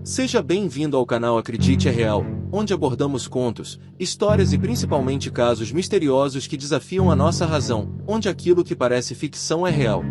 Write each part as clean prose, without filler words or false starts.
Seja bem-vindo ao canal Acredite é Real, onde abordamos contos, histórias e principalmente casos misteriosos que desafiam a nossa razão, onde aquilo que parece ficção é real.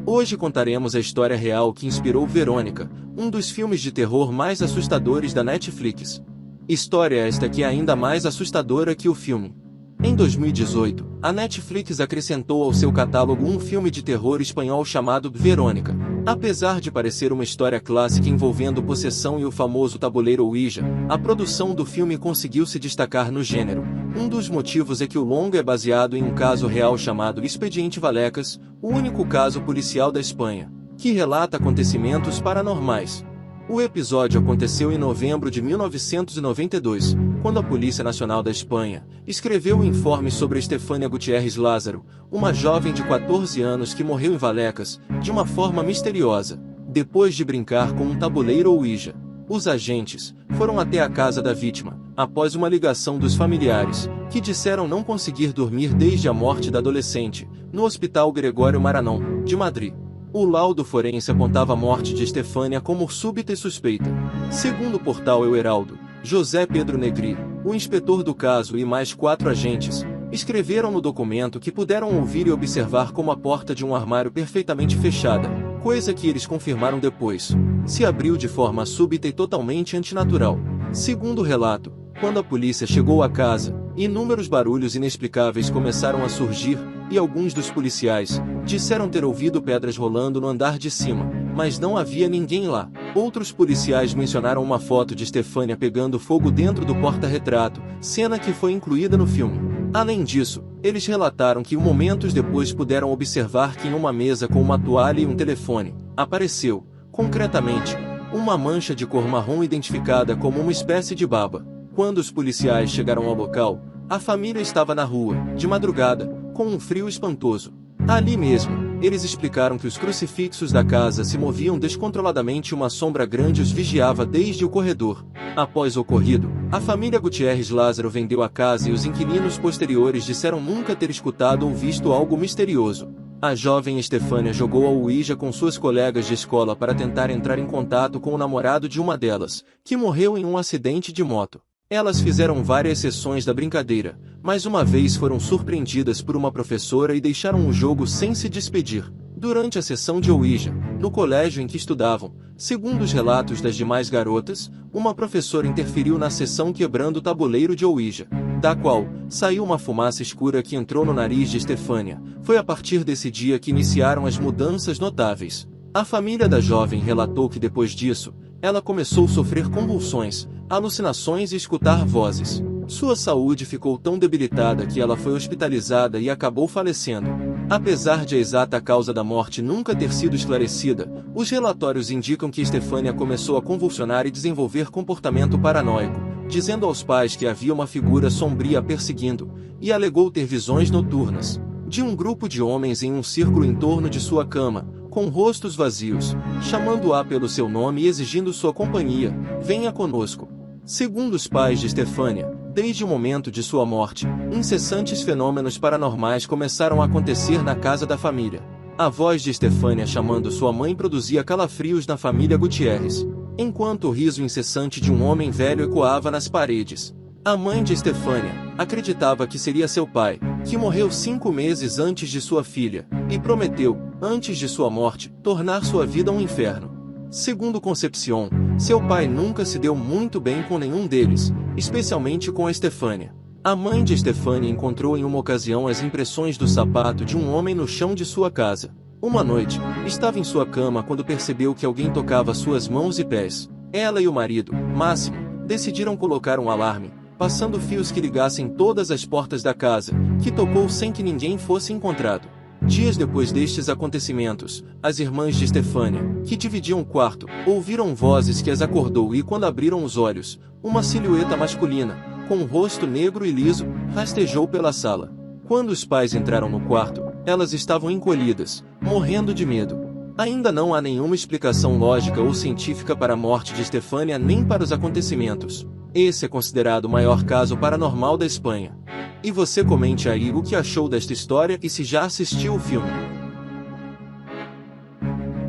Hoje contaremos a história real que inspirou Verônica, um dos filmes de terror mais assustadores da Netflix. História esta que é ainda mais assustadora que o filme. Em 2018, a Netflix acrescentou ao seu catálogo um filme de terror espanhol chamado Verônica. Apesar de parecer uma história clássica envolvendo possessão e o famoso tabuleiro Ouija, a produção do filme conseguiu se destacar no gênero. Um dos motivos é que o longa é baseado em um caso real chamado Expediente Vallecas, o único caso policial da Espanha, que relata acontecimentos paranormais. O episódio aconteceu em novembro de 1992, quando a Polícia Nacional da Espanha escreveu o informe sobre Estefânia Gutiérrez Lázaro, uma jovem de 14 anos que morreu em Vallecas, de uma forma misteriosa, depois de brincar com um tabuleiro Ouija. Os agentes foram até a casa da vítima, após uma ligação dos familiares, que disseram não conseguir dormir desde a morte da adolescente, no Hospital Gregório Maranon, de Madrid. O laudo forense apontava a morte de Estefânia como súbita e suspeita. Segundo o portal El Heraldo, José Pedro Negri, o inspetor do caso e mais 4 agentes, escreveram no documento que puderam ouvir e observar como a porta de um armário perfeitamente fechada, coisa que eles confirmaram depois, se abriu de forma súbita e totalmente antinatural. Segundo o relato, quando a polícia chegou à casa, inúmeros barulhos inexplicáveis começaram a surgir, e alguns dos policiais disseram ter ouvido pedras rolando no andar de cima, mas não havia ninguém lá. Outros policiais mencionaram uma foto de Estefânia pegando fogo dentro do porta-retrato, cena que foi incluída no filme. Além disso, eles relataram que momentos depois puderam observar que em uma mesa com uma toalha e um telefone, apareceu, concretamente, uma mancha de cor marrom identificada como uma espécie de baba. Quando os policiais chegaram ao local, a família estava na rua, de madrugada, com um frio espantoso. Ali mesmo, eles explicaram que os crucifixos da casa se moviam descontroladamente e uma sombra grande os vigiava desde o corredor. Após o ocorrido, a família Gutiérrez Lázaro vendeu a casa e os inquilinos posteriores disseram nunca ter escutado ou visto algo misterioso. A jovem Estefânia jogou ao Ouija com suas colegas de escola para tentar entrar em contato com o namorado de uma delas, que morreu em um acidente de moto. Elas fizeram várias sessões da brincadeira, mas uma vez foram surpreendidas por uma professora e deixaram o jogo sem se despedir. Durante a sessão de Ouija, no colégio em que estudavam, segundo os relatos das demais garotas, uma professora interferiu na sessão quebrando o tabuleiro de Ouija, da qual saiu uma fumaça escura que entrou no nariz de Estefânia. Foi a partir desse dia que iniciaram as mudanças notáveis. A família da jovem relatou que depois disso, ela começou a sofrer convulsões, alucinações e escutar vozes. Sua saúde ficou tão debilitada que ela foi hospitalizada e acabou falecendo. Apesar de a exata causa da morte nunca ter sido esclarecida, os relatórios indicam que Estefânia começou a convulsionar e desenvolver comportamento paranoico, dizendo aos pais que havia uma figura sombria a perseguindo, e alegou ter visões noturnas de um grupo de homens em um círculo em torno de sua cama, com rostos vazios, chamando-a pelo seu nome e exigindo sua companhia. Venha conosco. Segundo os pais de Estefânia, desde o momento de sua morte, incessantes fenômenos paranormais começaram a acontecer na casa da família. A voz de Estefânia chamando sua mãe produzia calafrios na família Gutiérrez, enquanto o riso incessante de um homem velho ecoava nas paredes. A mãe de Estefânia acreditava que seria seu pai, que morreu 5 meses antes de sua filha, e prometeu, antes de sua morte, tornar sua vida um inferno. Segundo Concepción, seu pai nunca se deu muito bem com nenhum deles, especialmente com Estefânia. A mãe de Estefânia encontrou em uma ocasião as impressões do sapato de um homem no chão de sua casa. Uma noite, estava em sua cama quando percebeu que alguém tocava suas mãos e pés. Ela e o marido, Máximo, decidiram colocar um alarme, passando fios que ligassem todas as portas da casa, que tocou sem que ninguém fosse encontrado. Dias depois destes acontecimentos, as irmãs de Estefânia, que dividiam o quarto, ouviram vozes que as acordou e quando abriram os olhos, uma silhueta masculina, com um rosto negro e liso, rastejou pela sala. Quando os pais entraram no quarto, elas estavam encolhidas, morrendo de medo. Ainda não há nenhuma explicação lógica ou científica para a morte de Estefânia nem para os acontecimentos. Esse é considerado o maior caso paranormal da Espanha. E você comente aí o que achou desta história e se já assistiu o filme.